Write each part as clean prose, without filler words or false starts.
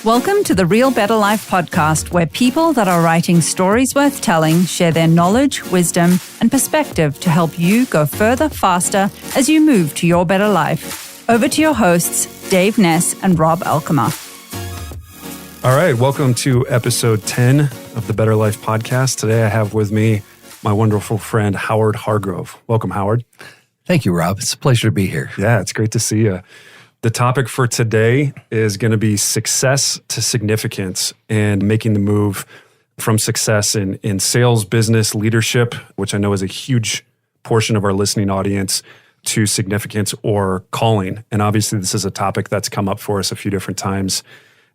Welcome to the Real Better Life podcast, where people that are writing stories worth telling share their knowledge, wisdom, and perspective to help you go further, faster as you move to your better life. Over to your hosts, Dave Ness and Rob Alkema. All right, welcome to episode 10 of the Better Life podcast. Today I have with me my wonderful friend, Howard Hargrove. Welcome, Howard. Thank you, Rob. It's a pleasure to be here. Yeah, it's great to see you. The topic for today is going to be success to significance and making the move from success in sales, business, leadership, which I know is a huge portion of our listening audience, to significance or calling. And obviously, this is a topic that's come up for us a few different times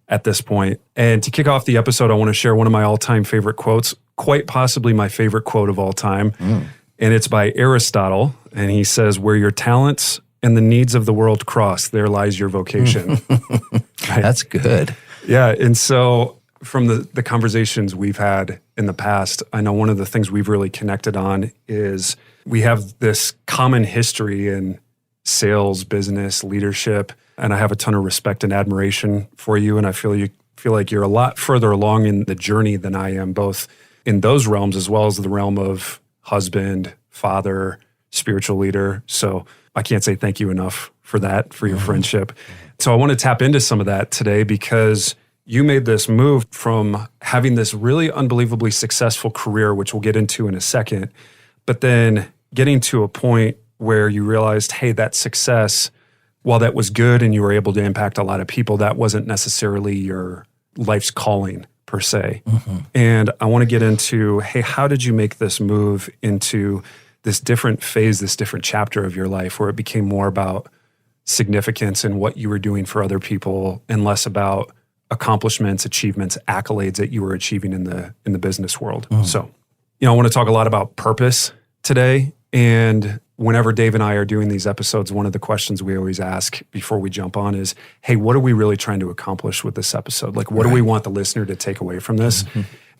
at this point. And to kick off the episode, I want to share one of my all-time favorite quotes, quite possibly my favorite quote of all time. And it's by Aristotle. And he says, "Where your talents and the needs of the world cross, there lies your vocation." Right? That's good. Yeah. And so from the conversations we've had in the past, I know one of the things we've really connected on is we have this common history in sales, business, leadership, and I have a ton of respect and admiration for you. And I feel like you're a lot further along in the journey than I am, both in those realms as well as the realm of husband, father, spiritual leader. So I can't say thank you enough for that, for your friendship. So I want to tap into some of that today because you made this move from having this really unbelievably successful career, which we'll get into in a second, but then getting to a point where you realized, hey, that success, while that was good and you were able to impact a lot of people, that wasn't necessarily your life's calling per se. And I want to get into, hey, how did you make this move into this different phase, this different chapter of your life where it became more about significance and what you were doing for other people and less about accomplishments, achievements, accolades that you were achieving in the business world. So, I want to talk a lot about purpose today. And whenever Dave and I are doing these episodes, one of the questions we always ask before we jump on is, hey, what are we really trying to accomplish with this episode? Like, what do we want the listener to take away from this?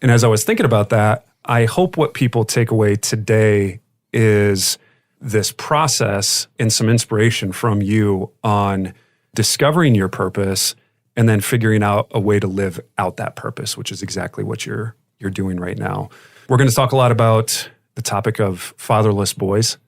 And as I was thinking about that, I hope what people take away today is this process and some inspiration from you on discovering your purpose and then figuring out a way to live out that purpose, which is exactly what you're doing right now. We're going to talk a lot about the topic of fatherless boys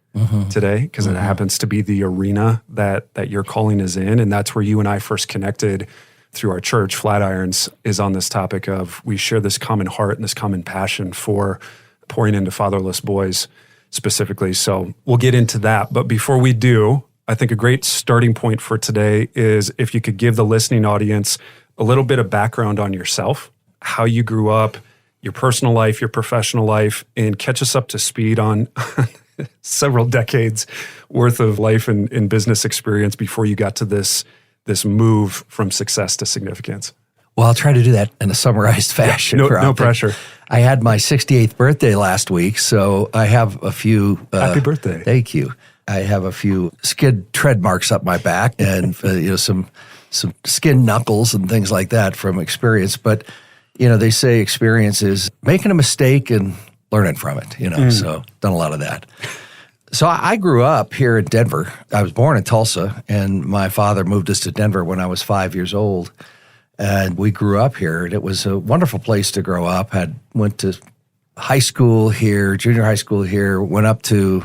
today because it happens to be the arena that your calling is in, and that's where you and I first connected through our church. Flatirons is on this topic of we share this common heart and this common passion for pouring into fatherless boys specifically. So we'll get into that. But before we do, I think a great starting point for today is if you could give the listening audience a little bit of background on yourself, how you grew up, your personal life, your professional life, and catch us up to speed on several decades worth of life and business experience before you got to this move from success to significance. Well, I'll try to do that in a summarized fashion. No pressure. I had my 68th birthday last week, so I have a few... Happy birthday. Thank you. I have a few skid tread marks up my back and some skin knuckles and things like that from experience. But, they say experience is making a mistake and learning from it, so done a lot of that. So I grew up here in Denver. I was born in Tulsa, and my father moved us to Denver when I was 5 years old. And we grew up here, and it was a wonderful place to grow up. Went to high school here, junior high school here, went up to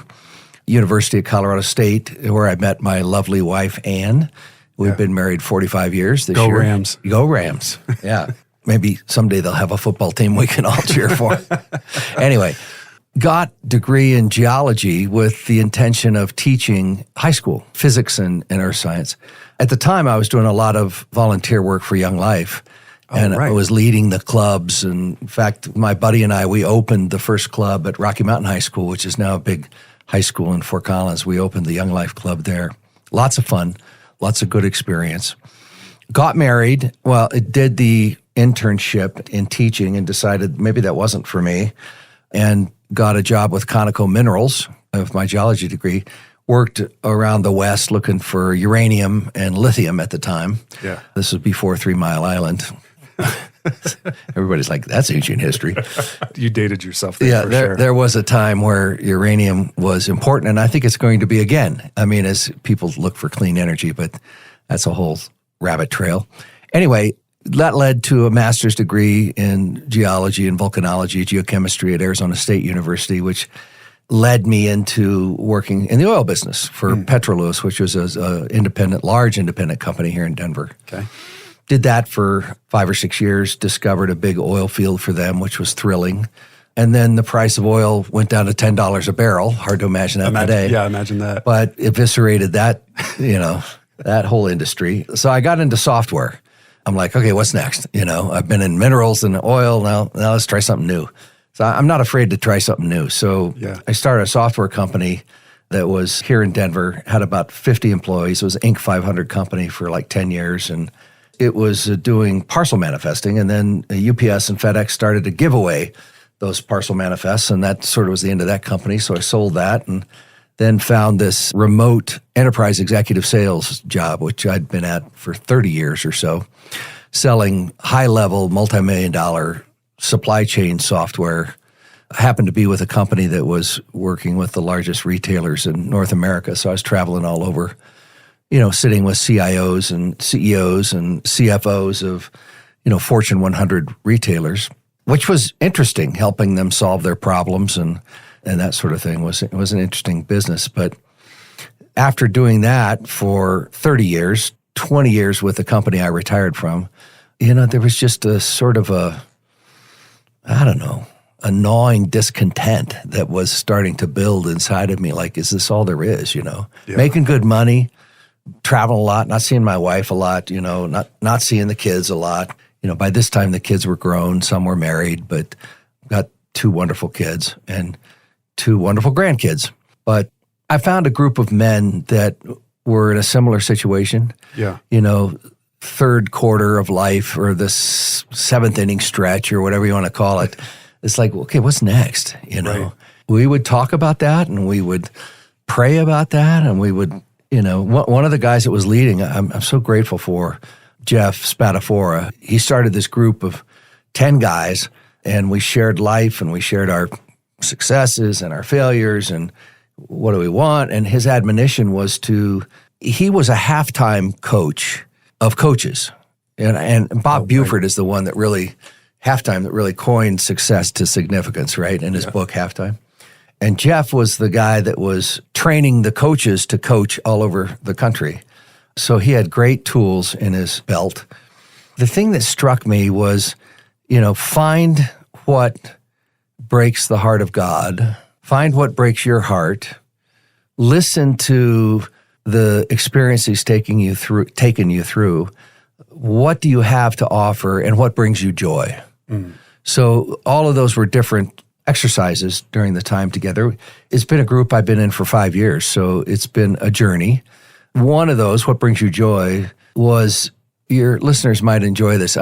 University of Colorado State, where I met my lovely wife, Ann. We've been married 45 years this year. Go Rams. Go Rams, yeah. Maybe someday they'll have a football team we can all cheer for. Anyway, got degree in geology with the intention of teaching high school physics and earth science. At the time, I was doing a lot of volunteer work for Young Life, and I was leading the clubs. And in fact, my buddy and I, we opened the first club at Rocky Mountain High School, which is now a big high school in Fort Collins. We opened the Young Life Club there. Lots of fun, lots of good experience. Got married. Well, it did the internship in teaching and decided maybe that wasn't for me, and got a job with Conoco Minerals of my geology degree. Worked around the West looking for uranium and lithium at the time. Yeah. This was before 3 Mile Island. Everybody's like, that's ancient history. You dated yourself there, for sure. There was a time where uranium was important, and I think it's going to be again. I mean, as people look for clean energy, but that's a whole rabbit trail. Anyway, that led to a master's degree in geology and volcanology, geochemistry at Arizona State University, which led me into working in the oil business for Petrolus, which was a large independent company here in Denver. Okay. Did that for 5 or 6 years, discovered a big oil field for them, which was thrilling. And then the price of oil went down to $10 a barrel. Hard to imagine that today. Yeah, imagine that. But eviscerated that, that whole industry. So I got into software. I'm like, okay, what's next? I've been in minerals and oil. Now let's try something new. So I'm not afraid to try something new. So I started a software company that was here in Denver, had about 50 employees. It was an Inc. 500 company for like 10 years. And it was doing parcel manifesting. And then UPS and FedEx started to give away those parcel manifests. And that sort of was the end of that company. So I sold that and then found this remote enterprise executive sales job, which I'd been at for 30 years or so, selling high-level, multi-million-dollar supply chain software. I happened to be with a company that was working with the largest retailers in North America. So I was traveling all over, sitting with CIOs and CEOs and CFOs of, Fortune 100 retailers, which was interesting, helping them solve their problems and that sort of thing. It was an interesting business. But after doing that for 30 years, 20 years with the company I retired from, there was just a sort of a gnawing discontent that was starting to build inside of me. Like, is this all there is, Making good money, traveling a lot, not seeing my wife a lot, not seeing the kids a lot. By this time the kids were grown, some were married, but got 2 wonderful kids and 2 wonderful grandkids. But I found a group of men that were in a similar situation. Yeah. Third quarter of life or this 7th inning stretch or whatever you want to call it. It's like, okay, what's next? Right. We would talk about that and we would pray about that and we would, one of the guys that was leading, I'm so grateful for, Jeff Spadafora. He started this group of 10 guys and we shared life and we shared our successes and our failures and what do we want? And his admonition was he was a halftime coach of coaches. And Bob Buford is the one that really coined success to significance, right? In his book, Halftime. And Jeff was the guy that was training the coaches to coach all over the country. So he had great tools in his belt. The thing that struck me was, find what breaks the heart of God, find what breaks your heart, listen to the experience he's taken you through. What do you have to offer and what brings you joy? So all of those were different exercises during the time together. It's been a group I've been in for 5 years, so it's been a journey. One of those, what brings you joy, was, your listeners might enjoy this.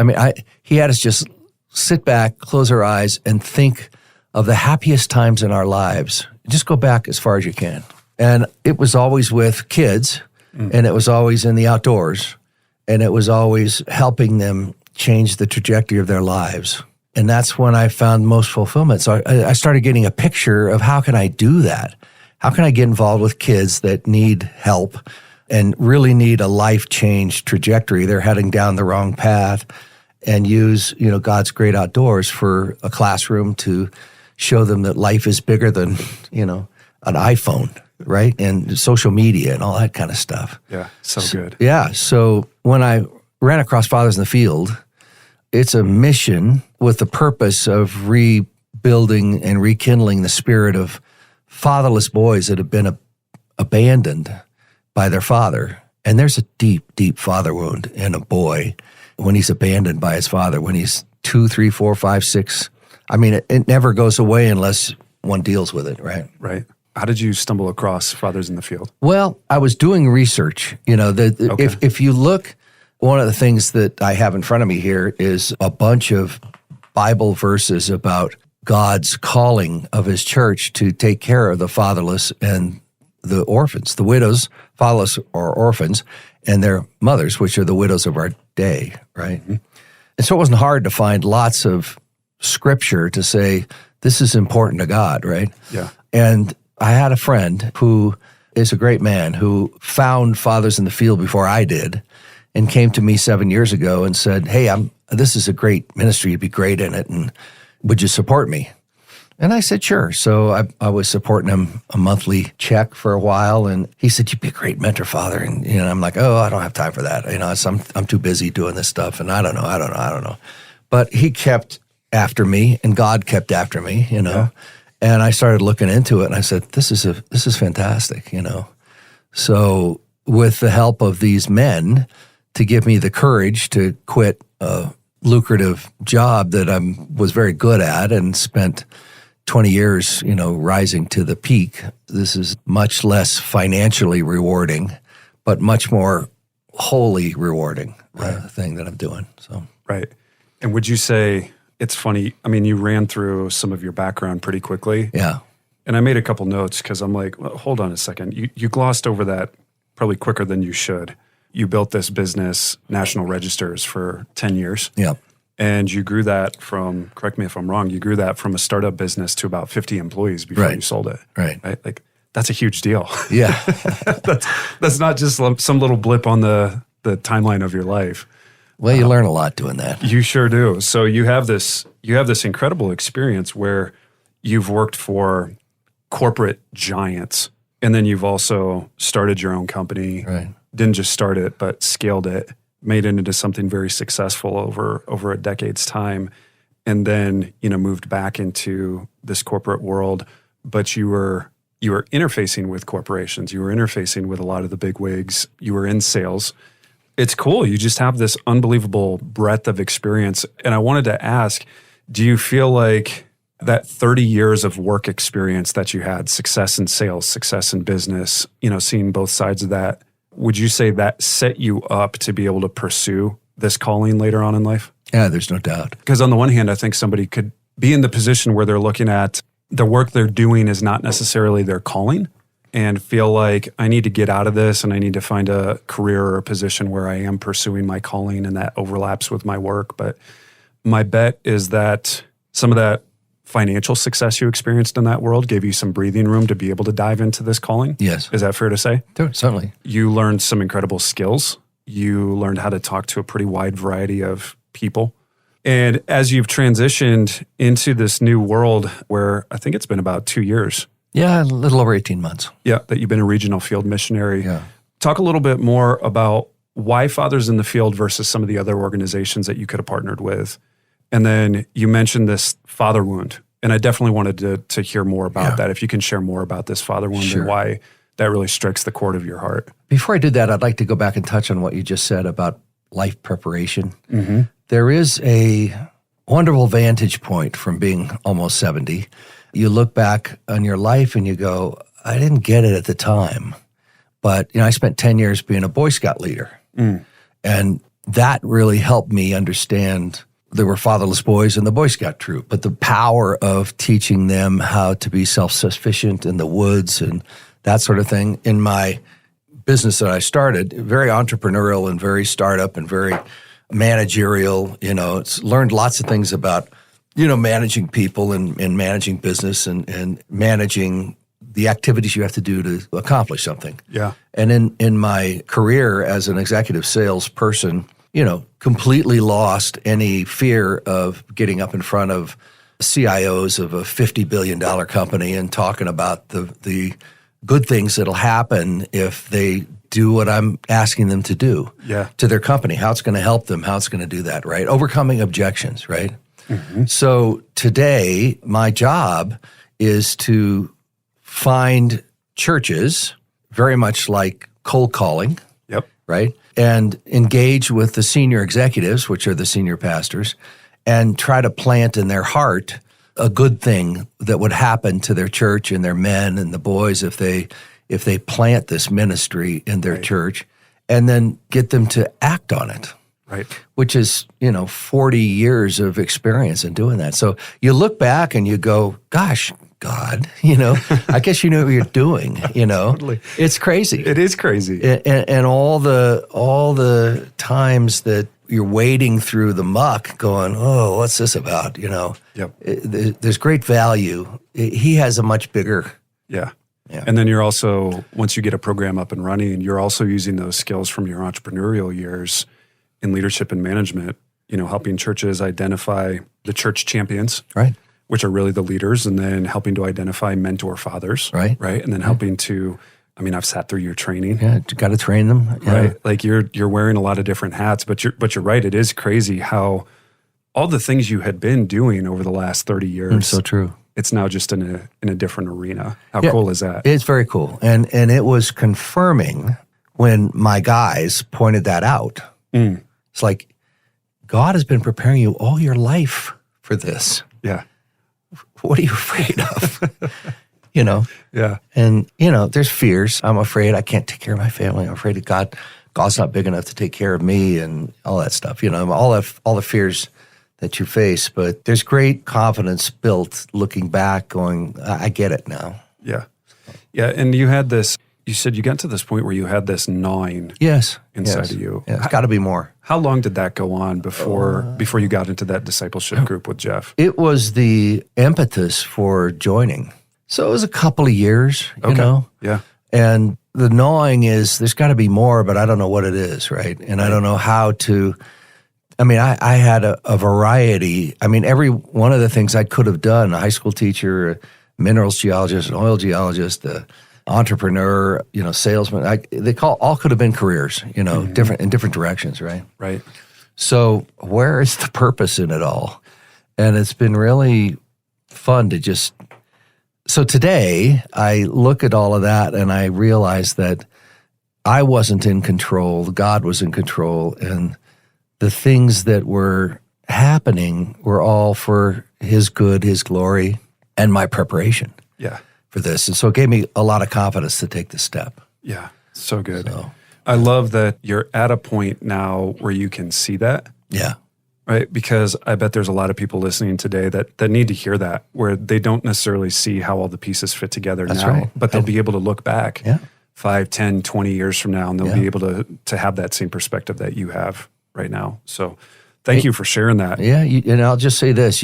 He had us just sit back, close our eyes, and think of the happiest times in our lives. Just go back as far as you can. And it was always with kids, and it was always in the outdoors, and it was always helping them change the trajectory of their lives. And that's when I found most fulfillment. So I started getting a picture of how can I do that? How can I get involved with kids that need help and really need a life change trajectory? They're heading down the wrong path, and use, God's great outdoors for a classroom to show them that life is bigger than, an iPhone, right? And social media and all that kind of stuff. Yeah, so good. Yeah, so when I ran across Fathers in the Field, it's a mission with the purpose of rebuilding and rekindling the spirit of fatherless boys that have been abandoned by their father. And there's a deep, deep father wound in a boy when he's abandoned by his father, when he's 2, 3, 4, 5, 6. It never goes away unless one deals with it, right? Right. How did you stumble across Fathers in the Field? Well, I was doing research. If you look, one of the things that I have in front of me here is a bunch of Bible verses about God's calling of his church to take care of the fatherless and the orphans, the widows, fatherless or orphans, and their mothers, which are the widows of our day, right? Mm-hmm. And so it wasn't hard to find lots of scripture to say, this is important to God, right? Yeah. And I had a friend who is a great man who found Fathers in the Field before I did, and came to me 7 years ago and said, hey, I'm this is a great ministry. You'd be great in it. And would you support me? And I said, sure. So I was supporting him a monthly check for a while. And he said, you'd be a great mentor, Father. And I'm like, oh, I don't have time for that. I'm too busy doing this stuff. And I don't know. But he kept after me, and God kept after me, Yeah. And I started looking into it, and I said, this is fantastic, So with the help of these men to give me the courage to quit a lucrative job that I was very good at and spent 20 years, rising to the peak, this is much less financially rewarding, but much more wholly rewarding thing that I'm doing. So Right. And would you say, it's funny, you ran through some of your background pretty quickly. yeah. And I made a couple notes because I'm like, well, hold on a second. You glossed over that probably quicker than you should. You built this business, National Registers, for 10 years. Yeah. And you grew that from, correct me if I'm wrong, you grew that from a startup business to about 50 employees before you sold it. Right. Like, that's a huge deal. Yeah. That's not just some little blip on the timeline of your life. Well, you learn a lot doing that. You sure do. So you have this incredible experience where you've worked for corporate giants, and then you've also started your own company. Right. Didn't just start it, but scaled it, made it into something very successful over a decade's time, and then moved back into this corporate world. But you were interfacing with corporations. You were interfacing with a lot of the big wigs. You were in sales. It's cool. You just have this unbelievable breadth of experience. And I wanted to ask, do you feel like that 30 years of work experience that you had, success in sales, success in business, seeing both sides of that, would you say that set you up to be able to pursue this calling later on in life? Yeah, there's no doubt. Because on the one hand, I think somebody could be in the position where they're looking at the work they're doing is not necessarily their calling, and feel like I need to get out of this and I need to find a career or a position where I am pursuing my calling and that overlaps with my work. But my bet is that some of that financial success you experienced in that world gave you some breathing room to be able to dive into this calling. Yes. Is that fair to say? Certainly. You learned some incredible skills. You learned how to talk to a pretty wide variety of people. And as you've transitioned into this new world where I think it's been about 2 years. Yeah, a little over 18 months. Yeah, that you've been a regional field missionary. Yeah. Talk a little bit more about why Fathers in the Field versus some of the other organizations that you could have partnered with. And then you mentioned this father wound. And I definitely wanted to hear more about that. If you can share more about this father wound and why that really strikes the chord of your heart. Before I do that, I'd like to go back and touch on what you just said about life preparation. Mm-hmm. There is a wonderful vantage point from being almost 70. You look back on your life and you go, I didn't get it at the time. But I spent 10 years being a Boy Scout leader. And that really helped me understand there were fatherless boys in the Boy Scout troop, but the power of teaching them how to be self-sufficient in the woods and that sort of thing. In my business that I started, very entrepreneurial and very startup and very managerial, it's learned lots of things about, managing people and managing business and managing the activities you have to do to accomplish something. Yeah. And in my career as an executive salesperson, completely lost any fear of getting up in front of CIOs of a $50 billion company and talking about the good things that'll happen if they do what I'm asking them to do to their company, how it's going to help them, how it's going to do that, right? Overcoming objections, right? Mm-hmm. So today, my job is to find churches, very much like cold calling, right? And engage with the senior executives, which are the senior pastors, and try to plant in their heart a good thing that would happen to their church and their men and the boys if they plant this ministry in their church, and then get them to act on it. Right. Which is, 40 years of experience in doing that. So you look back and you go, gosh, God, I guess you know what you're doing, Totally. It's crazy. It is crazy. And all the times that you're wading through the muck going, oh, what's this about? There's great value. He has a much bigger. Yeah. And then you're also, once you get a program up and running, you're also using those skills from your entrepreneurial years in leadership and management helping churches identify the church champions, Right. which are really the leaders, and then helping to identify mentor fathers, Right. And then helping to, I've sat through your training, Yeah, you got to train them. Yeah. right? Like you're wearing a lot of different hats, but you're right. It is crazy how all the things you had been doing over the last 30 years. So true. It's now just in a different arena. How Yeah, cool is that? It's very cool. And it was confirming when my guys pointed that out. It's like, God has been preparing you all your life for this. Yeah. What are you afraid of? Yeah. And, there's fears. I'm afraid I can't take care of my family. I'm afraid of God's not big enough to take care of me and all that stuff. All the fears that you face. But there's great confidence built looking back going, I get it now. Yeah. Yeah. And you said you got to this point where you had this gnawing Yes. inside of you. Yeah, it's got to be more. How long did that go on before you got into that discipleship group with Jeff? It was the impetus for joining. So it was a couple of years, Yeah. And the gnawing is there's got to be more, but I don't know what it is, right? And I don't know how to. I had a variety. Every one of the things I could have done, a high school teacher, a minerals geologist, an oil geologist, a entrepreneur, salesman, all could have been careers, different in different directions, right? Right. So where is the purpose in it all? And it's been really fun to just. So today I look at all of that and I realize that I wasn't in control. God was in control, and the things that were happening were all for His good, His glory, and my preparation. Yeah. For this. And so it gave me a lot of confidence to take the step. Yeah. So good. I love that you're at a point now where you can see that. Yeah. Right? Because I bet there's a lot of people listening today that need to hear that, where they don't necessarily see how all the pieces fit together That's now, right. but they'll be able to look back 5, 10, 20 years from now, and they'll be able to have that same perspective that you have right now. So thank you for sharing that. Yeah. And I'll just say this,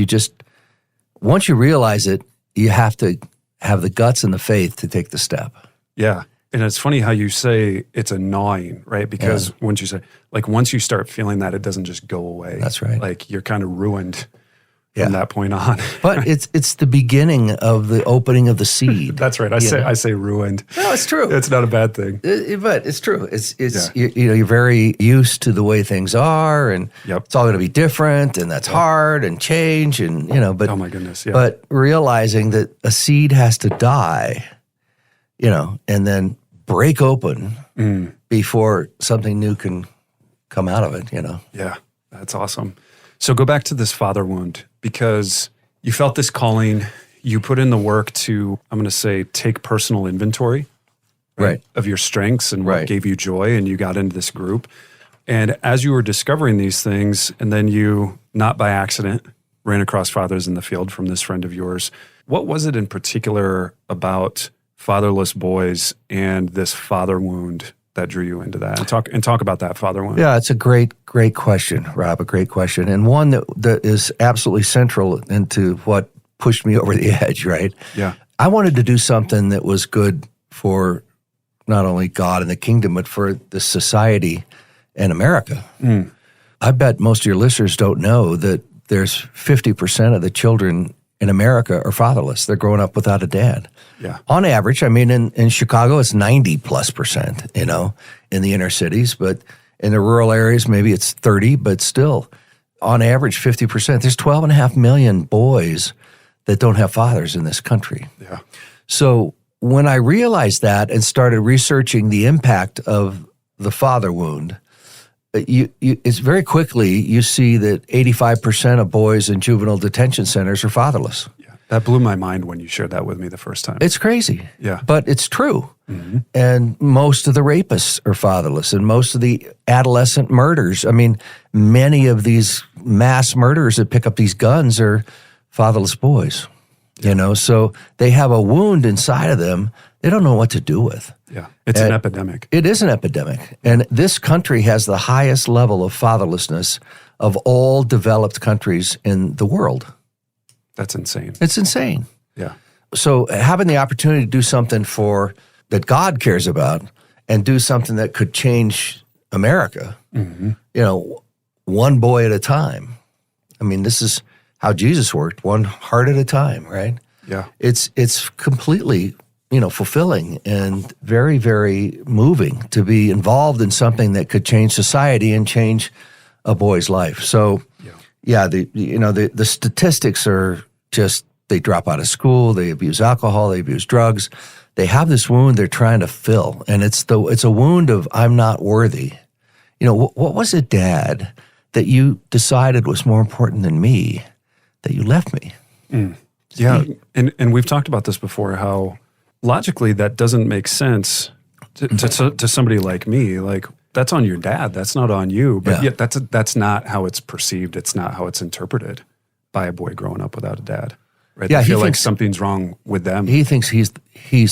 once you realize it, you have to have the guts and the faith to take the step. Yeah. And it's funny how you say it's a gnawing, right? Because once you start feeling that, it doesn't just go away. That's right. Like you're kind of ruined from that point on. But it's the beginning of the opening of the seed. That's right. I say ruined. No, it's true. It's not a bad thing. But it's true. You're very used to the way things are, and it's all going to be different, and that's hard and change, and But oh my goodness, yeah. But realizing that a seed has to die, and then break open before something new can come out of it. Yeah, that's awesome. So go back to this father wound, because you felt this calling. You put in the work to, I'm going to say, take personal inventory of your strengths and what gave you joy, and you got into this group. And as you were discovering these things, and then you, not by accident, ran across Fathers in the Field from this friend of yours, what was it in particular about fatherless boys and this father wound that drew you into that? And talk about that father wound. Yeah, it's a great question, Rob, a great question. And one that is absolutely central into what pushed me over the edge, right? Yeah. I wanted to do something that was good for not only God and the kingdom, but for the society and America. I bet most of your listeners don't know that there's 50% of the children in America are fatherless. They're growing up without a dad. Yeah. On average, in Chicago, it's 90+%, in the inner cities, but in the rural areas, maybe it's 30, but still, on average, 50%. There's 12.5 million boys that don't have fathers in this country. Yeah. So when I realized that and started researching the impact of the father wound, it's very quickly you see that 85% of boys in juvenile detention centers are fatherless. Yeah. That blew my mind when you shared that with me the first time. It's crazy. Yeah. But it's true. And most of the rapists are fatherless, and most of the adolescent murders. Many of these mass murderers that pick up these guns are fatherless boys. So they have a wound inside of them they don't know what to do with. Yeah, it's an epidemic. It is an epidemic. And this country has the highest level of fatherlessness of all developed countries in the world. That's insane. It's insane. Yeah. So having the opportunity to do something that God cares about and do something that could change America, one boy at a time. I mean, this is how Jesus worked, one heart at a time, right? Yeah. It's completely, fulfilling and very, very moving to be involved in something that could change society and change a boy's life. So, the statistics are just, they drop out of school, they abuse alcohol, they abuse drugs. They have this wound they're trying to fill, and it's a wound of I'm not worthy. What was it, Dad, that you decided was more important than me, that you left me? Yeah, and we've talked about this before, how logically that doesn't make sense to somebody like me. Like, that's on your dad, that's not on you. But yet that's not how it's perceived. It's not how it's interpreted by a boy growing up without a dad. Right? Yeah, they feel like something's wrong with them. He thinks he's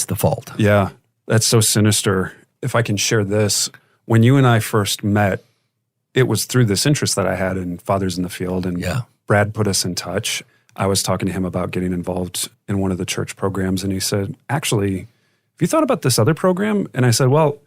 the fault. Yeah, that's so sinister. If I can share this, when you and I first met, it was through this interest that I had in Fathers in the Field, and Brad put us in touch. I was talking to him about getting involved in one of the church programs, and he said, actually, have you thought about this other program? And I said, well,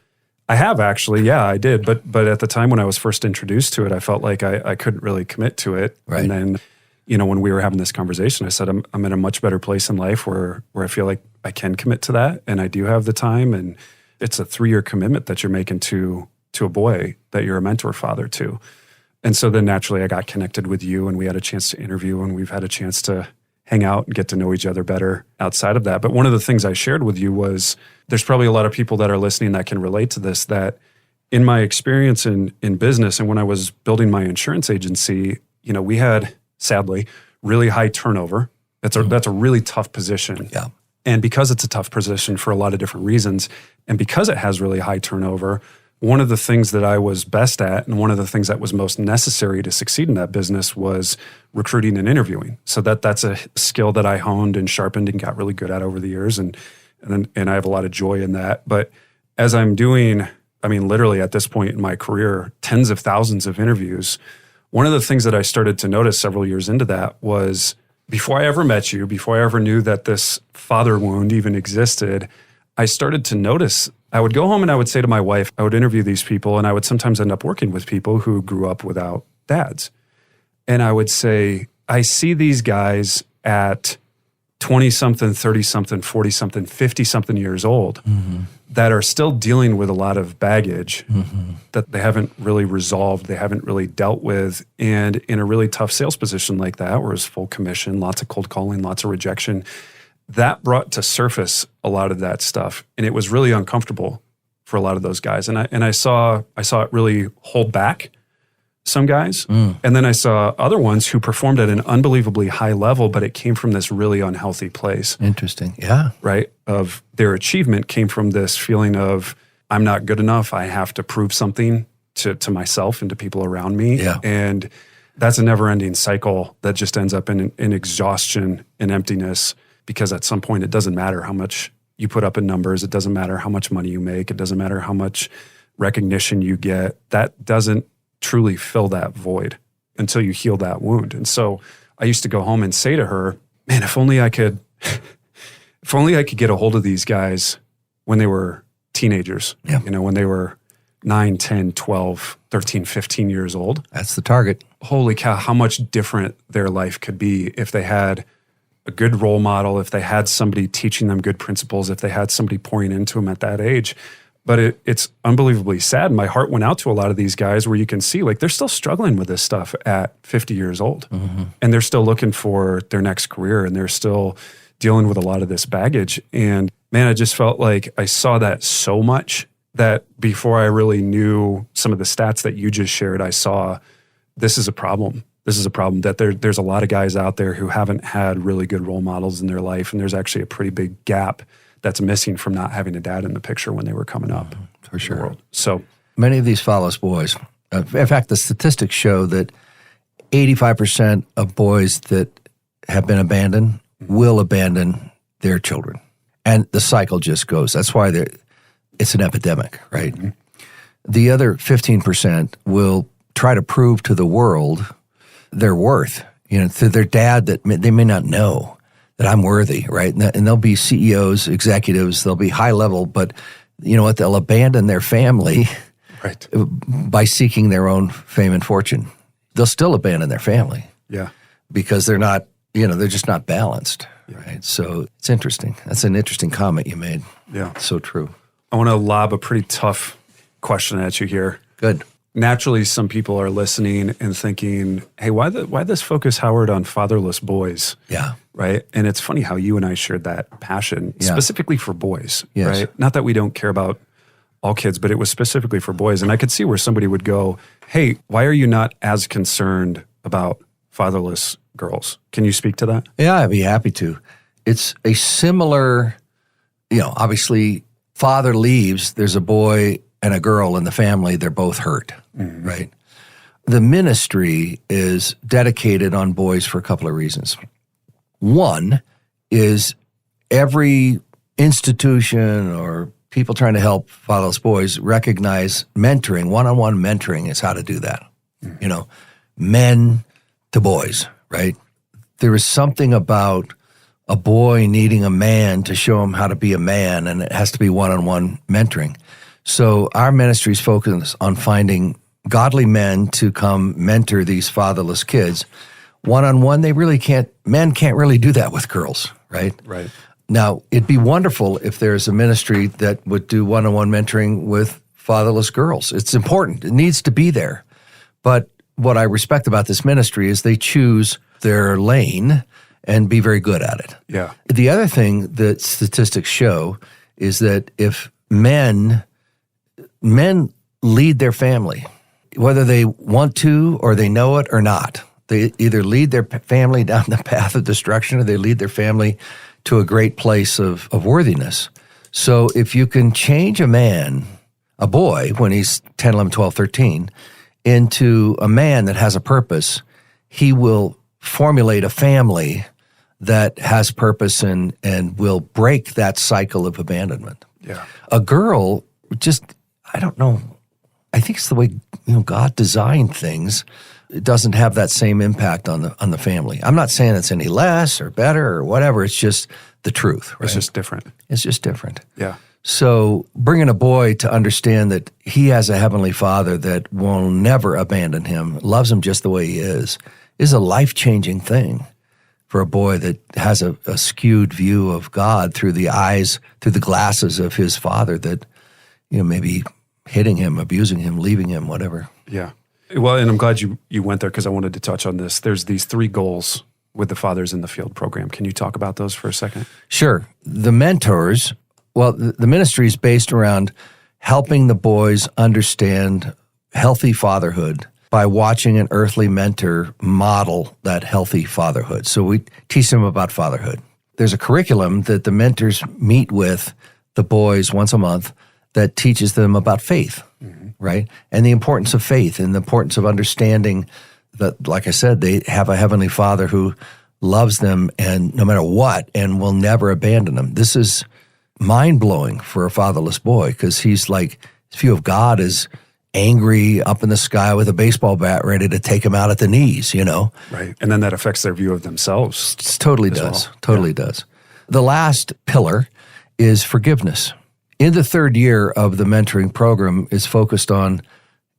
I have actually. Yeah, I did. But at the time when I was first introduced to it, I felt like I couldn't really commit to it. Right. And then, when we were having this conversation, I said, I'm in a much better place in life where I feel like I can commit to that, and I do have the time, and it's a 3-year commitment that you're making to a boy that you're a mentor father to. And so then naturally I got connected with you, and we had a chance to interview, and we've had a chance to hang out and get to know each other better outside of that. But one of the things I shared with you was there's probably a lot of people that are listening that can relate to this, that in my experience in business and when I was building my insurance agency, we had, sadly, really high turnover. That's a really tough position. Yeah. And because it's a tough position for a lot of different reasons, and because it has really high turnover, one of the things that I was best at, and one of the things that was most necessary to succeed in that business, was recruiting and interviewing. So that's a skill that I honed and sharpened and got really good at over the years, and I have a lot of joy in that. But as I'm doing, literally at this point in my career, tens of thousands of interviews, one of the things that I started to notice several years into that was, before I ever met you, before I ever knew that this father wound even existed, I started to notice, I would go home and I would say to my wife, I would interview these people, and I would sometimes end up working with people who grew up without dads. And I would say, I see these guys at 20-something, 30-something, 40-something, 50-something years old that are still dealing with a lot of baggage that they haven't really resolved, they haven't really dealt with. And in a really tough sales position like that, where it's full commission, lots of cold calling, lots of rejection, that brought to surface a lot of that stuff. And it was really uncomfortable for a lot of those guys. And I saw it really hold back some guys. And then I saw other ones who performed at an unbelievably high level, but it came from this really unhealthy place. Interesting. Yeah. Right? Of their achievement came from this feeling of, I'm not good enough. I have to prove something to myself and to people around me. Yeah. And that's a never-ending cycle that just ends up in exhaustion and emptiness, because at some point it doesn't matter how much you put up in numbers. It doesn't matter how much money you make. It doesn't matter how much recognition you get. That doesn't truly fill that void until you heal that wound. And so I used to go home and say to her, man, if only I could get a hold of these guys when they were teenagers, when they were 9, 10, 12, 13, 15 years old. That's the target. Holy cow, how much different their life could be if they had a good role model, if they had somebody teaching them good principles, if they had somebody pouring into them at that age. But it's unbelievably sad. My heart went out to a lot of these guys where you can see, like, they're still struggling with this stuff at 50 years old. And they're still looking for their next career, and they're still dealing with a lot of this baggage. And man, I just felt like I saw that so much that before I really knew some of the stats that you just shared, I saw this is a problem. This is a problem, that there's a lot of guys out there who haven't had really good role models in their life. And there's actually a pretty big gap that's missing from not having a dad in the picture when they were coming up. For sure. In the world. So many of these Follows boys, in fact, the statistics show that 85% of boys that have been abandoned will abandon their children. And the cycle just goes. That's why it's an epidemic, right? The other 15% will try to prove to the world their worth, to their dad, that they may not know that I'm worthy, right? And they'll be CEOs, executives, they'll be high level, but you know what? They'll abandon their family by seeking their own fame and fortune. they'll still abandon their family. Yeah. Because they're not, they're just not balanced, right? So it's interesting. That's an interesting comment you made. Yeah. So true. I want to lob a pretty tough question at you here. Good. Naturally, some people are listening and thinking, hey, why this focus, Howard, on fatherless boys? Yeah. Right? And it's funny how you and I shared that passion, specifically for boys, Yes. right? Not that we don't care about all kids, but it was specifically for boys. And I could see where somebody would go, hey, why are you not as concerned about fatherless girls? Can you speak to that? Yeah, I'd be happy to. It's a similar, obviously, father leaves, there's a boy and a girl in the family, they're both hurt, right? The ministry is dedicated on boys for a couple of reasons. One is every institution or people trying to help fatherless boys recognize mentoring, one-on-one mentoring is how to do that. Men to boys, right? There is something about a boy needing a man to show him how to be a man, and it has to be one-on-one mentoring. So our ministry is focused on finding godly men to come mentor these fatherless kids. One-on-one, men can't really do that with girls, right? Right. Now, it'd be wonderful if there's a ministry that would do one-on-one mentoring with fatherless girls. It's important. It needs to be there. But what I respect about this ministry is they choose their lane and be very good at it. Yeah. The other thing that statistics show is that if men lead their family, whether they want to or they know it or not, they either lead their family down the path of destruction or they lead their family to a great place of worthiness. So if you can change a boy, when he's 10, 11, 12, 13, into a man that has a purpose, he will formulate a family that has purpose and will break that cycle of abandonment. Yeah. A girl, I don't know, I think it's the way God designed things. It doesn't have that same impact on the family. I'm not saying it's any less or better or whatever. It's just the truth, right? It's just different. It's just different. Yeah. So bringing a boy to understand that he has a heavenly father that will never abandon him, loves him just the way he is a life-changing thing for a boy that has a skewed view of God through the glasses of his father that, maybe hitting him, abusing him, leaving him, whatever. Yeah. Well, and I'm glad you went there because I wanted to touch on this. There's these 3 goals with the Fathers in the Field program. Can you talk about those for a second? Sure. The mentors, the ministry is based around helping the boys understand healthy fatherhood by watching an earthly mentor model that healthy fatherhood. So we teach them about fatherhood. There's a curriculum that the mentors meet with the boys once a month that teaches them about faith, right? And the importance of faith and the importance of understanding that, like I said, they have a heavenly father who loves them and no matter what and will never abandon them. This is mind-blowing for a fatherless boy because he's like, his view of God is angry up in the sky with a baseball bat ready to take him out at the knees, Right. And then that affects their view of themselves. It totally does. Well. Totally does. The last pillar is forgiveness. In the 3rd year of the mentoring program is focused on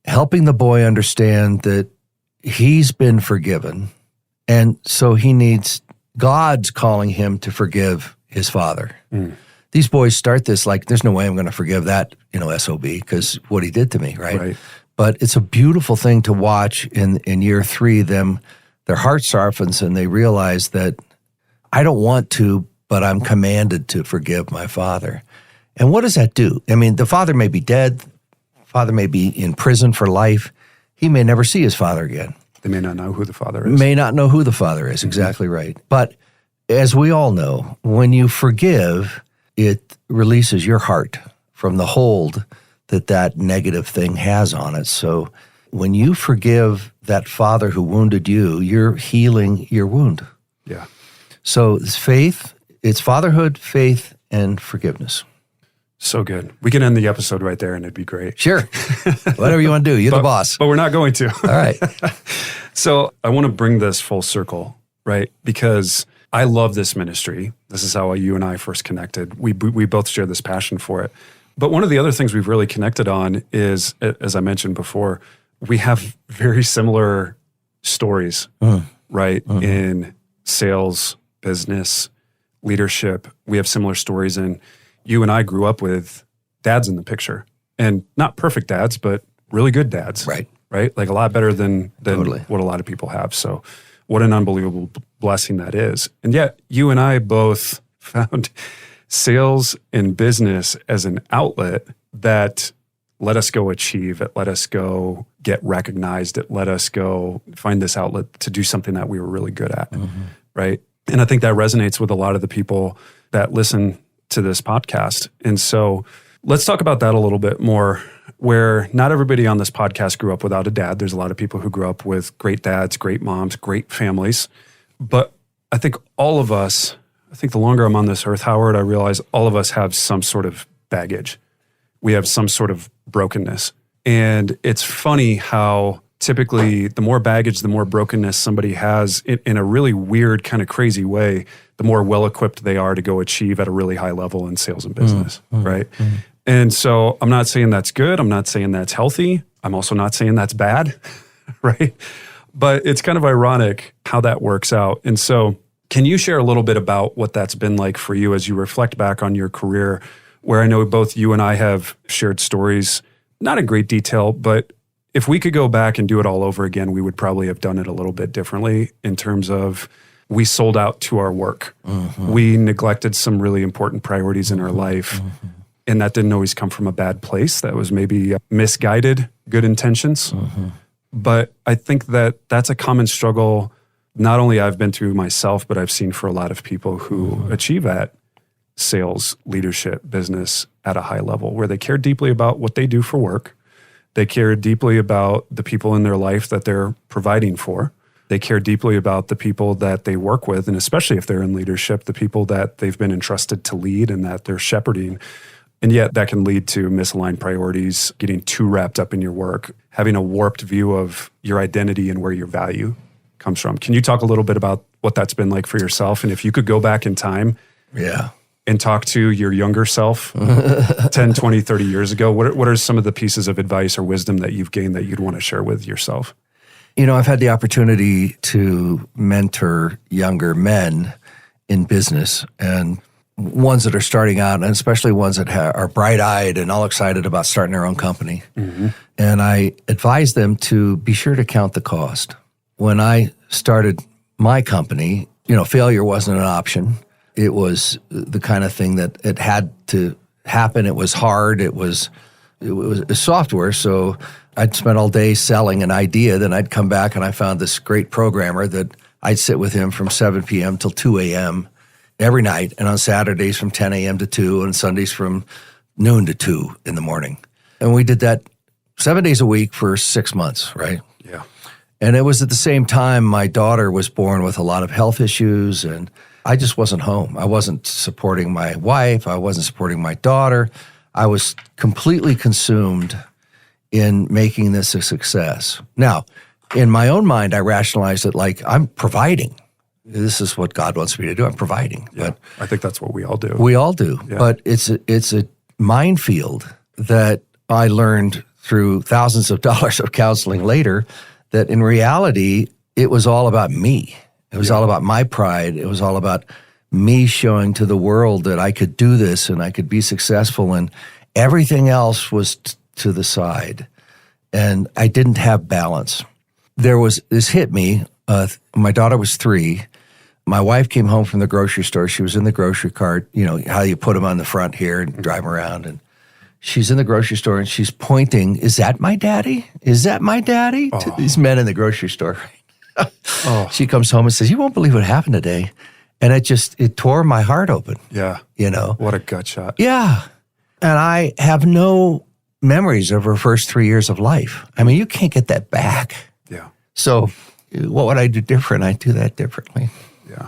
helping the boy understand that he's been forgiven, and so God's calling him to forgive his father. These boys start this like, there's no way I'm going to forgive that, SOB, because what he did to me, right? But it's a beautiful thing to watch in year 3, their heart softens and they realize that I don't want to, but I'm commanded to forgive my father. And what does that do? I mean, the father may be dead, father may be in prison for life. He may never see his father again. They may not know who the father is. May not know who the father is, exactly right. But as we all know, when you forgive, it releases your heart from the hold that negative thing has on it. So when you forgive that father who wounded you, you're healing your wound. Yeah. So it's faith, it's fatherhood, faith, and forgiveness. So good. We can end the episode right there and it'd be great. Sure. Whatever you want to do. You're the boss. But we're not going to. All right. So I want to bring this full circle, right? Because I love this ministry. This is how you and I first connected. We both share this passion for it. But one of the other things we've really connected on is, as I mentioned before, we have very similar stories, right? In sales, business, leadership. We have similar stories. And you and I grew up with dads in the picture. And not perfect dads, but really good dads. Right. Right? Like a lot better than Totally. what a lot of people have. So what an unbelievable blessing that is. And yet you and I both found sales and business as an outlet that let us go achieve. It let us go get recognized. It let us go find this outlet to do something that we were really good at. Right? And I think that resonates with a lot of the people that listen to this podcast. And so let's talk about that a little bit more, where not everybody on this podcast grew up without a dad. There's a lot of people who grew up with great dads, great moms, great families. But I think all of us, I think the longer I'm on this earth, Howard, I realize all of us have some sort of baggage. We have some sort of brokenness. And it's funny how typically the more baggage, the more brokenness somebody has in a really weird, kind of crazy way, the more well-equipped they are to go achieve at a really high level in sales and business, right? And so I'm not saying that's good. I'm not saying that's healthy. I'm also not saying that's bad, right? But it's kind of ironic how that works out. And so can you share a little bit about what that's been like for you as you reflect back on your career, where I know both you and I have shared stories, not in great detail, but if we could go back and do it all over again, we would probably have done it a little bit differently in terms of we sold out to our work. We neglected some really important priorities in our life. And that didn't always come from a bad place. That was maybe misguided good intentions. But I think that that's a common struggle, not only I've been through myself, but I've seen for a lot of people who achieve at sales, leadership, business at a high level, where they care deeply about what they do for work. They care deeply about the people in their life that they're providing for. They care deeply about the people that they work with, and especially if they're in leadership, the people that they've been entrusted to lead and that they're shepherding. And yet that can lead to misaligned priorities, getting too wrapped up in your work, having a warped view of your identity and where your value comes from. Can you talk a little bit about what that's been like for yourself? And if you could go back in time and talk to your younger self 10, 20, 30 years ago, what are some of the pieces of advice or wisdom that you've gained that you'd want to share with yourself? You know, I've had the opportunity to mentor younger men in business, and ones that are starting out, and especially ones that are bright-eyed and all excited about starting their own company. And I advise them to be sure to count the cost. When I started my company, you know, failure wasn't an option. It was the kind of thing that it had to happen. It was hard. It was software, so I'd spend all day selling an idea. Then I'd come back and I found this great programmer that I'd sit with him from 7 p.m. till 2 a.m. every night, and on Saturdays from 10 a.m. to 2, and Sundays from noon to 2 in the morning. And we did that 7 days a week for 6 months, right? Yeah. And it was at the same time my daughter was born with a lot of health issues, and I just wasn't home. I wasn't supporting my wife. I wasn't supporting my daughter. I was completely consumed in making this a success. Now, in my own mind, I rationalized it like I'm providing. This is what God wants me to do. I'm providing. Yeah, but I think that's what we all do. we all do. Yeah. But it's a minefield that I learned through thousands of dollars of counseling later, that in reality, it was all about me. It was all about my pride. It was all about me showing to the world that I could do this and I could be successful, and everything else was to the side. And I didn't have balance. This hit me. My daughter was 3. My wife came home from the grocery store. She was in the grocery cart, you know, how you put them on the front here and drive them around. And she's in the grocery store and she's pointing, "Is that my daddy? Is that my daddy?" to these men in the grocery store. She comes home and says, "You won't believe what happened today." And it tore my heart open. Yeah. You know? What a gut shot. Yeah. And I have no memories of her first 3 years of life. I mean, you can't get that back. Yeah. So what would I do different? I'd do that differently. Yeah.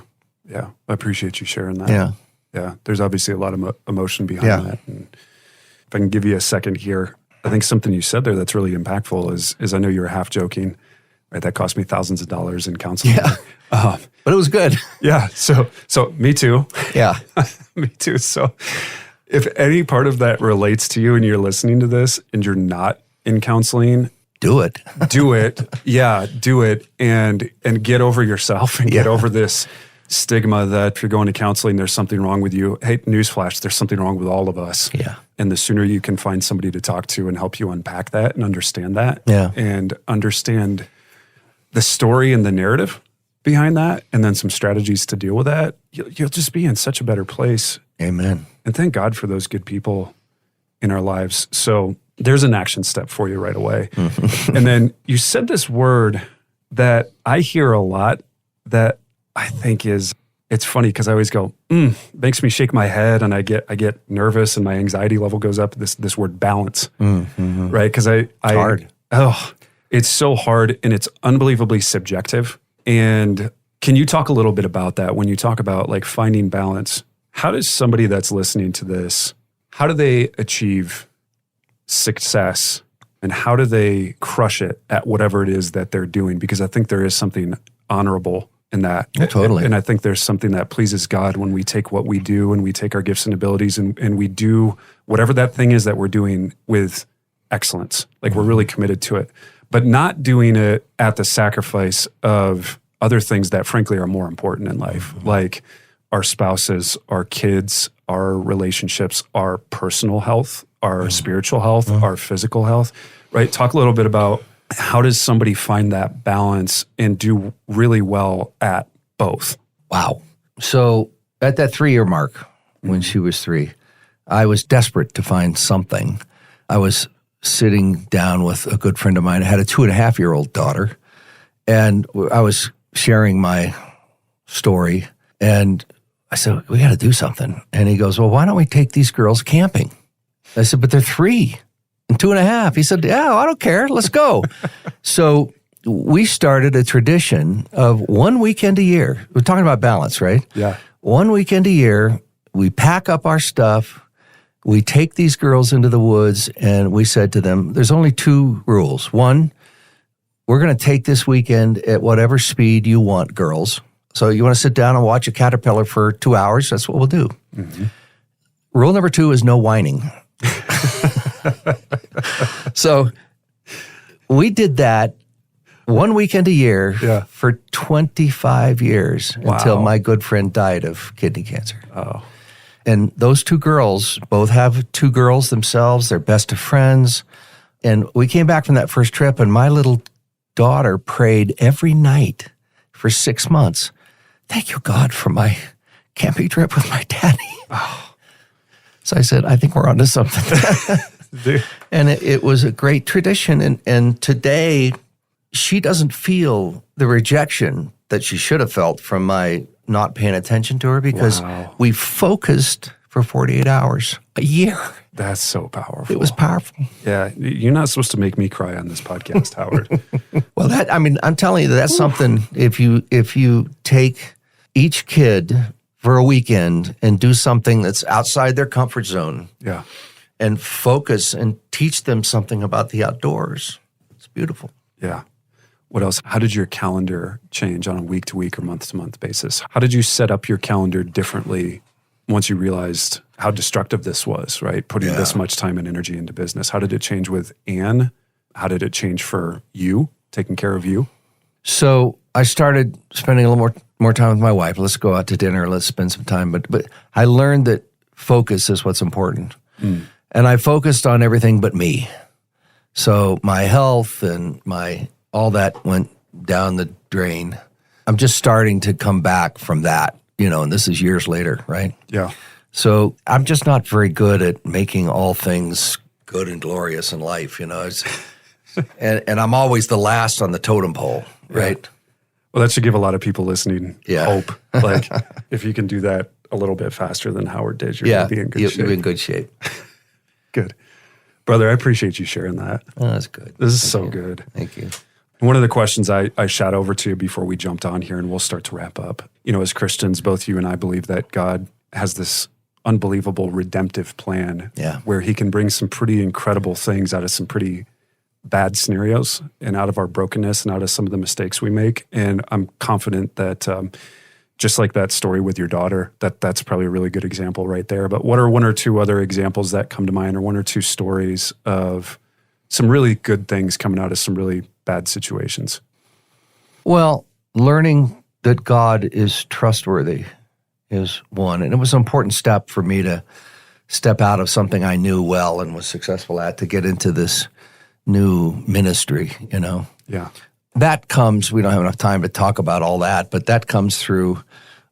Yeah. I appreciate you sharing that. Yeah. Yeah. There's obviously a lot of emotion behind that. And if I can give you a second here, I think something you said there that's really impactful is I know you were half joking, right? That cost me thousands of dollars in counseling. Yeah. But it was good. Yeah. So me too. Yeah. Me too. So if any part of that relates to you and you're listening to this and you're not in counseling, do it. Do it. Yeah, do it and get over yourself and get over this stigma that if you're going to counseling, there's something wrong with you. Hey, newsflash, there's something wrong with all of us. Yeah. And the sooner you can find somebody to talk to and help you unpack that and understand that and understand the story and the narrative behind that and then some strategies to deal with that, you'll just be in such a better place. Amen. And thank God for those good people in our lives. So there's an action step for you right away. And then you said this word that I hear a lot that I think it's funny because I always go, makes me shake my head and I get nervous and my anxiety level goes up. This word balance, right? Because it's hard. It's so hard and it's unbelievably subjective. And can you talk a little bit about that when you talk about like finding balance? How does somebody that's listening to this, how do they achieve success and how do they crush it at whatever it is that they're doing? Because I think there is something honorable in that. Yeah, totally. And I think there's something that pleases God when we take what we do and we take our gifts and abilities and we do whatever that thing is that we're doing with excellence. Like we're really committed to it, but not doing it at the sacrifice of other things that frankly are more important in life, like our spouses, our kids, our relationships, our personal health, our spiritual health, our physical health, right? Talk a little bit about how does somebody find that balance and do really well at both? Wow. So at that 3-year mark, when she was 3, I was desperate to find something. I was sitting down with a good friend of mine. I had a 2.5-year-old daughter, and I was sharing my story, and I said, we got to do something. And he goes, well, why don't we take these girls camping? I said, but they're 3 and 2.5. He said, yeah, I don't care. Let's go. So we started a tradition of 1 weekend a year. We're talking about balance, right? Yeah. 1 weekend a year, we pack up our stuff. We take these girls into the woods, and we said to them, there's only 2 rules. 1, we're going to take this weekend at whatever speed you want, girls. So you want to sit down and watch a caterpillar for 2 hours? That's what we'll do. Rule number 2 is no whining. So we did that 1 weekend a year for 25 years until my good friend died of kidney cancer. Oh. And those 2 girls both have 2 girls themselves. They're best of friends. And we came back from that first trip, and my little daughter prayed every night for 6 months. Thank you, God, for my camping trip with my daddy. Oh. So I said, I think we're onto something. And it was a great tradition. And today, she doesn't feel the rejection that she should have felt from my not paying attention to her because we focused for 48 hours a year. That's so powerful. It was powerful. Yeah. You're not supposed to make me cry on this podcast, Howard. Well, I'm telling you, that's something, if you take each kid for a weekend and do something that's outside their comfort zone and focus and teach them something about the outdoors, it's beautiful. Yeah. What else? How did your calendar change on a week-to-week or month-to-month basis? How did you set up your calendar differently once you realized how destructive this was, right? Putting this much time and energy into business. How did it change with Anne? How did it change for you, taking care of you? So I started spending a little more time with my wife. Let's go out to dinner. Let's spend some time. But I learned that focus is what's important. And I focused on everything but me. So my health and all that went down the drain. I'm just starting to come back from that, and this is years later, right? Yeah. So I'm just not very good at making all things good and glorious in life, and I'm always the last on the totem pole, right? Yeah. Well, that should give a lot of people listening hope. Like, if you can do that a little bit faster than Howard did, you're going to be in good shape. You're in good shape. Good. Brother, I appreciate you sharing that. Oh, that's good. This is so good. Thank you. One of the questions I shot over to you before we jumped on here, and we'll start to wrap up. As Christians, both you and I believe that God has this unbelievable redemptive plan where he can bring some pretty incredible things out of some pretty bad scenarios and out of our brokenness and out of some of the mistakes we make. And I'm confident that just like that story with your daughter, that's probably a really good example right there. But what are 1 or 2 other examples that come to mind, or 1 or 2 stories of some really good things coming out of some really bad situations? Well, learning that God is trustworthy is one. And it was an important step for me to step out of something I knew well and was successful at to get into this new ministry, Yeah. That comes, we don't have enough time to talk about all that, but that comes through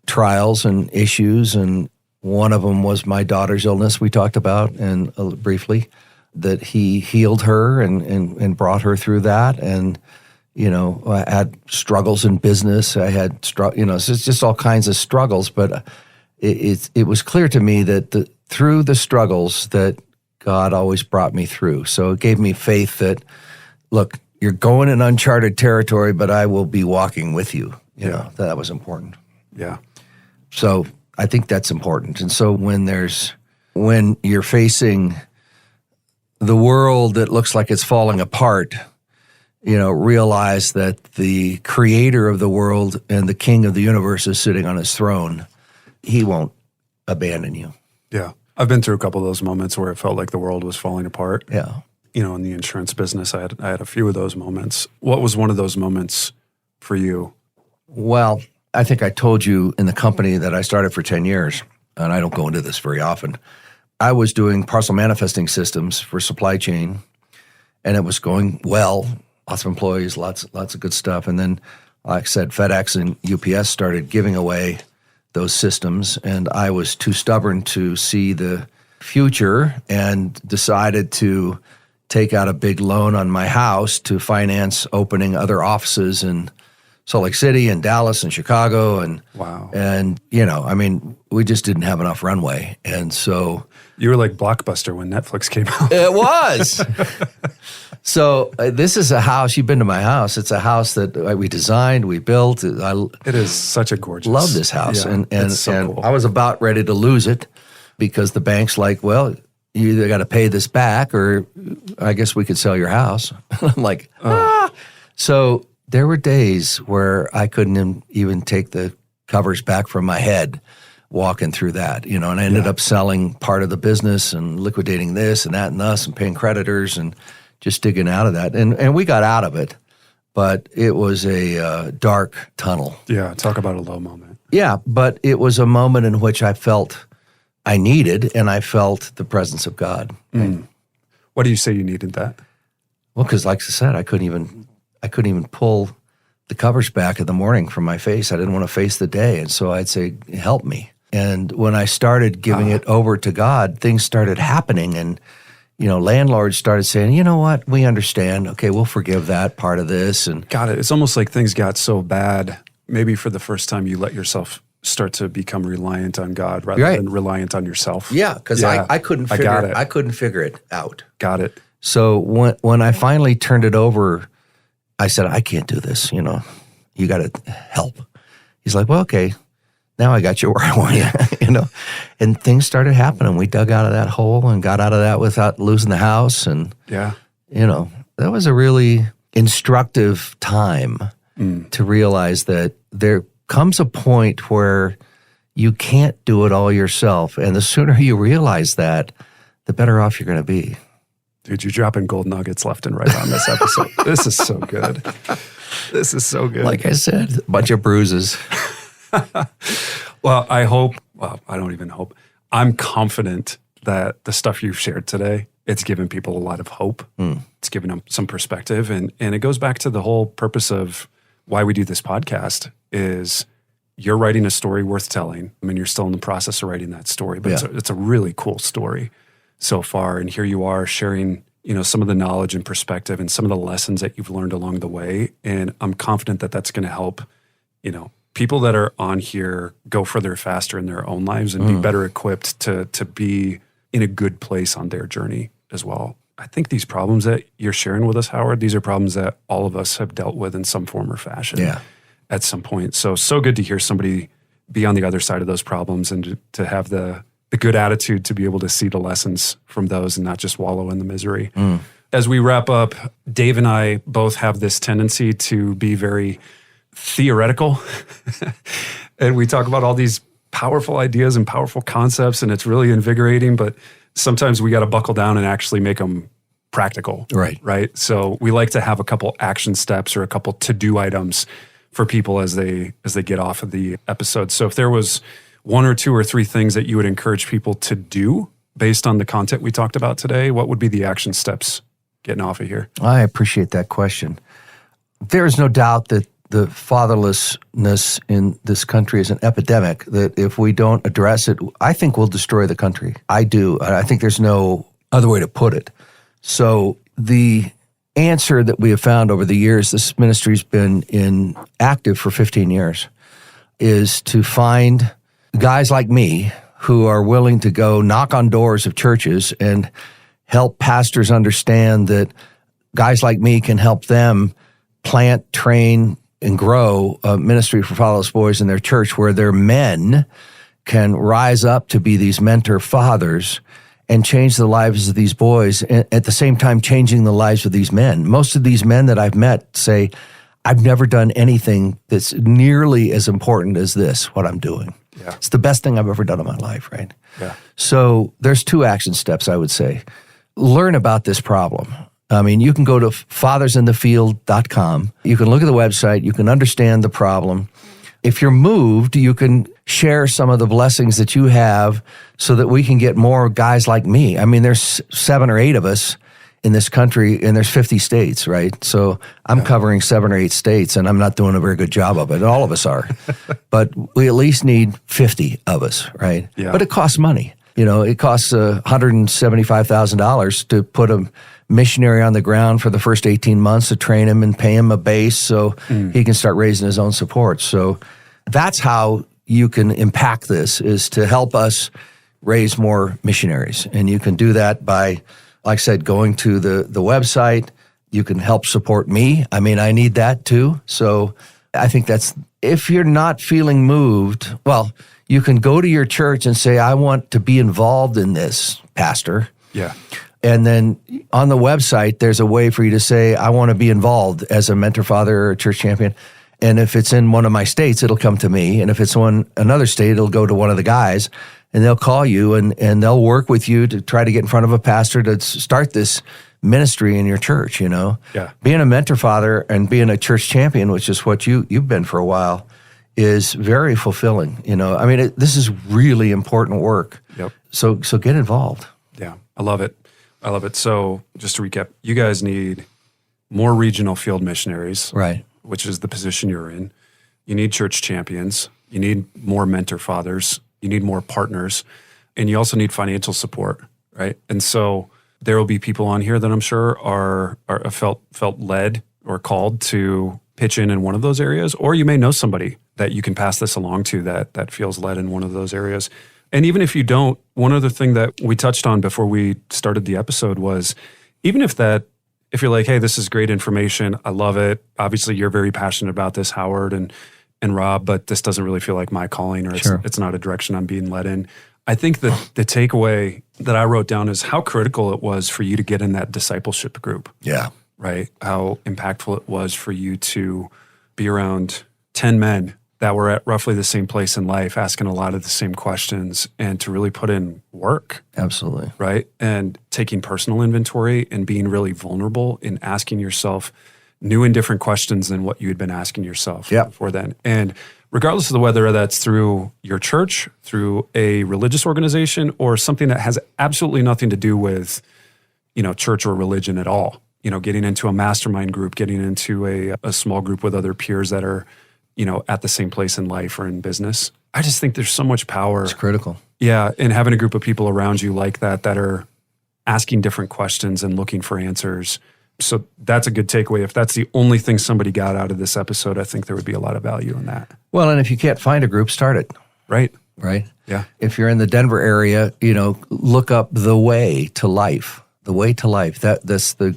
trials and issues. And one of them was my daughter's illness we talked about and briefly, that he healed her and brought her through that. And, I had struggles in business. I had, it's just all kinds of struggles. But it was clear to me that through the struggles that God always brought me through. So it gave me faith that, look, you're going in uncharted territory, but I will be walking with you. That was important. Yeah. So I think that's important. And so when you're facing the world that looks like it's falling apart, realize that the creator of the world and the king of the universe is sitting on his throne. He won't abandon you. Yeah. I've been through a couple of those moments where it felt like the world was falling apart. Yeah. In the insurance business, I had a few of those moments. What was one of those moments for you? Well, I think I told you in the company that I started for 10 years, and I don't go into this very often. I was doing parcel manifesting systems for supply chain, and it was going well. Lots of employees, lots of good stuff. And then, like I said, FedEx and UPS started giving away those systems, and I was too stubborn to see the future and decided to take out a big loan on my house to finance opening other offices in Salt Lake City and Dallas and Chicago. And wow. And, we just didn't have enough runway. And so you were like Blockbuster when Netflix came out. It was. So this is a house. You've been to my house. It's a house that we designed, we built. It is such a gorgeous. Love this house. Yeah, and so cool. I was about ready to lose it because the bank's like, well, you either got to pay this back or I guess we could sell your house. I'm like, So there were days where I couldn't even take the covers back from my head walking through that, and I ended up selling part of the business and liquidating this and that and us and paying creditors and just digging out of that. And we got out of it, but it was a dark tunnel. Yeah, talk about a low moment. Yeah, but it was a moment in which I felt I needed, and I felt the presence of God. Mm. Why do you say you needed that? Well, because like I said, I couldn't even pull the covers back in the morning from my face. I didn't want to face the day. And so I'd say, help me. And when I started giving it over to God, things started happening. And, landlords started saying, you know what, we understand. Okay, we'll forgive that part of this. And got it. It's almost like things got so bad. Maybe for the first time you let yourself start to become reliant on God rather than reliant on yourself. Yeah, because I couldn't figure I couldn't figure it out. Got it. So when I finally turned it over, I said, I can't do this, you got to help. He's like, well, okay, now I got you where I want you, And things started happening. We dug out of that hole and got out of that without losing the house. And, that was a really instructive time to realize that there comes a point where you can't do it all yourself. And the sooner you realize that, the better off you're going to be. Dude, you're dropping gold nuggets left and right on this episode. This is so good. This is so good. Like I said, a bunch of bruises. Well, I don't even hope. I'm confident that the stuff you've shared today, it's given people a lot of hope. It's given them some perspective. And it goes back to the whole purpose of why we do this podcast is you're writing a story worth telling. I mean, you're still in the process of writing that story, but it's a really cool story so far. And here you are sharing, some of the knowledge and perspective and some of the lessons that you've learned along the way. And I'm confident that that's going to help, people that are on here go further faster in their own lives and be better equipped to be in a good place on their journey as well. I think these problems that you're sharing with us, Howard, these are problems that all of us have dealt with in some form or fashion at some point. So good to hear somebody be on the other side of those problems and to have the good attitude to be able to see the lessons from those and not just wallow in the misery. As we wrap up, Dave and I both have this tendency to be very theoretical. And we talk about all these powerful ideas and powerful concepts, and it's really invigorating, but sometimes we got to buckle down and actually make them practical. Right. Right. So we like to have a couple action steps or a couple to-do items for people as they get off of the episode. So if there was one or two or three things that you would encourage people to do based on the content we talked about today, what would be the action steps getting off of here? I appreciate that question. There is no doubt that the fatherlessness in this country is an epidemic, that if we don't address it, I think we'll destroy the country. I do. I think there's no other way to put it. So the answer that we have found over the years, this ministry's been active for 15 years, is to find guys like me who are willing to go knock on doors of churches and help pastors understand that guys like me can help them plant, train, and grow a ministry for fatherless boys in their church where their men can rise up to be these mentor fathers and change the lives of these boys, at the same time changing the lives of these men. Most of these men that I've met say, I've never done anything that's nearly as important as this, what I'm doing. Yeah. It's the best thing I've ever done in my life, right? Yeah. So there's two action steps, I would say. Learn about this problem. I mean, you can go to fathersinthefield.com. You can look at the website. You can understand the problem. If you're moved, you can share some of the blessings that you have so that we can get more guys like me. I mean, there's 7 or 8 of us in this country, and there's 50 states, right? So I'm covering 7 or 8 states, and I'm not doing a very good job of it. All of us are. But we at least need 50 of us, right? Yeah. But it costs money. You know, it costs $175,000 to put a missionary on the ground for the first 18 months to train him and pay him a base so he can start raising his own support. So that's how you can impact this, is to help us raise more missionaries. And you can do that by, like I said, going to the website. You can help support me. I mean, I need that too. So I think that's, if you're not feeling moved, well, you can go to your church and say, I want to be involved in this, Pastor. Yeah. And then on the website, there's a way for you to say, I want to be involved as a mentor father or a church champion. And if it's in one of my states, it'll come to me. And if it's in another state, it'll go to one of the guys. And they'll call you and they'll work with you to try to get in front of a pastor to start this ministry in your church, you know? Yeah. Being a mentor father and being a church champion, which is what you've been for a while, is very fulfilling. You know, I mean, this is really important work. Yep. So get involved. Yeah. I love it. I love it. So just to recap, you guys need more regional field missionaries, Right. which is the position you're in. You need church champions. You need more mentor fathers. You need more partners. And you also need financial support, right? And so there will be people on here that I'm sure are felt led or called to pitch in one of those areas, or you may know somebody that you can pass this along to that feels led in one of those areas. And even if you don't, one other thing that we touched on before we started the episode was, even if you're like, hey, this is great information, I love it. Obviously, you're very passionate about this, Howard and Rob, but this doesn't really feel like my calling, or it's not a direction I'm being led in. I think that the takeaway that I wrote down is how critical it was for you to get in that discipleship group. Yeah. Right? How impactful it was for you to be around 10 men that were at roughly the same place in life, asking a lot of the same questions, and to really put in work. Absolutely. Right? And taking personal inventory and being really vulnerable in asking yourself new and different questions than what you had been asking yourself before then. And regardless of whether that's through your church, through a religious organization, or something that has absolutely nothing to do with, church or religion at all, getting into a mastermind group, getting into a small group with other peers that are, at the same place in life or in business. I just think there's so much power. It's critical. Yeah. And having a group of people around you like that are asking different questions and looking for answers. So that's a good takeaway. If that's the only thing somebody got out of this episode, I think there would be a lot of value in that. Well, and if you can't find a group, start it. Right. Right? Yeah. If you're in the Denver area, look up The Way to Life. The Way to Life. That's the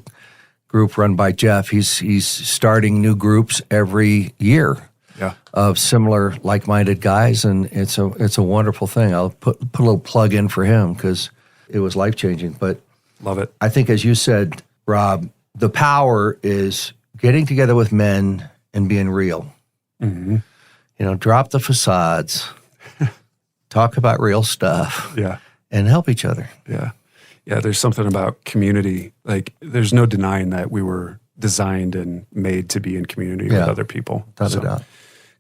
group run by Jeff. He's starting new groups every year. Yeah. Of similar like-minded guys, and it's a wonderful thing. I'll put a little plug in for him because it was life-changing. But love it. I think, as you said, Rob, the power is getting together with men and being real. Mm-hmm. Drop the facades, talk about real stuff, yeah, and help each other. Yeah. Yeah, there's something about community. Like, there's no denying that we were designed and made to be in community with other people. Without a doubt.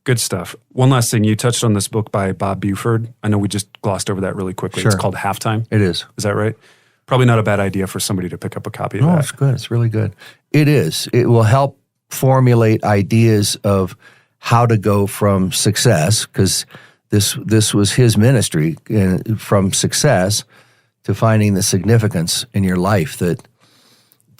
Good stuff. One last thing. You touched on this book by Bob Buford. I know we just glossed over that really quickly. Sure. It's called Halftime. It is. Is that right? Probably not a bad idea for somebody to pick up a copy of that. No, it's good. It's really good. It is. It will help formulate ideas of how to go from success, because this was his ministry, from success to finding the significance in your life, that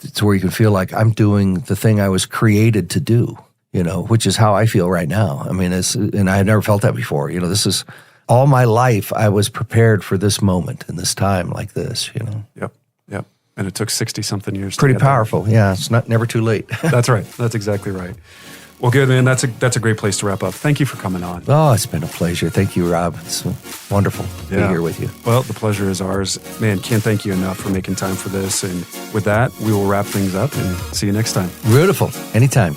it's where you can feel like I'm doing the thing I was created to do, which is how I feel right now. I mean, and I've never felt that before. This is all my life. I was prepared for this moment and this time like this, Yep. And it took 60-something years. Pretty powerful. Yeah, it's never too late. That's right. That's exactly right. Well, good, man. That's a great place to wrap up. Thank you for coming on. Oh, it's been a pleasure. Thank you, Rob. It's wonderful to be here with you. Well, the pleasure is ours. Man, can't thank you enough for making time for this. And with that, we will wrap things up and see you next time. Beautiful. Anytime.